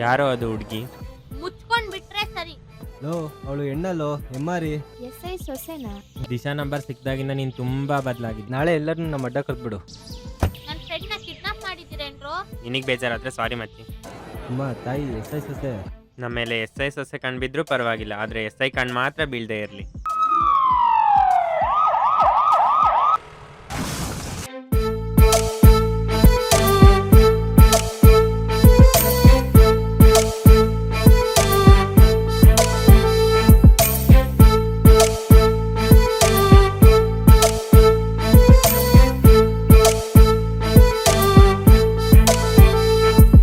ಯಾರೋ ಅದು ಹುಡುಗಿ. ಮುಚ್ಕೊಂಡ್ ಬಿಟ್ರೆ ಸರಿ. ಲೋ ಅವಳು ಹೆಣ್ಣಲ್ಲೋ ಎಮ್ಮಾರಿ. ಎಸ್ಐ ಸೊಸೆನಾ? ದಿಶಾ ನಂಬರ್ ಸಿಕ್ದಾಗಿಂದ ನೀನು ತುಂಬಾ ಬದಲಾಗಿದ್ದ. ನಾಳೆ ಎಲ್ಲರನ್ನೂ ನಮ್ಮ ಅಡ್ಡ ಕರ್ದ್ಬಿಡು. ನನ್ನ ಫ್ರೆಂಡ್ನ ಕಿಡ್ನಾಪ್ ಮಾಡಿದ್ದೀರೇನ್ರೋ? ನಿನಗೆ ಬೇಜಾರಾದ್ರೆ ಸಾರಿ ಮಚ್ಚಿ. ಅಮ್ಮ ತಾಯಿ ಎಸ್ ಐ ಸೊಸೆ. ನಮ್ಮ ಮೇಲೆ ಎಸ್ ಐ ಸೊಸೆ ಕಣ್ ಬಿದ್ರೂ ಪರವಾಗಿಲ್ಲ, ಆದ್ರೆ ಎಸ್ ಐ ಕಣ್ ಮಾತ್ರ ಬೀಳ್ದೇ ಇರಲಿ.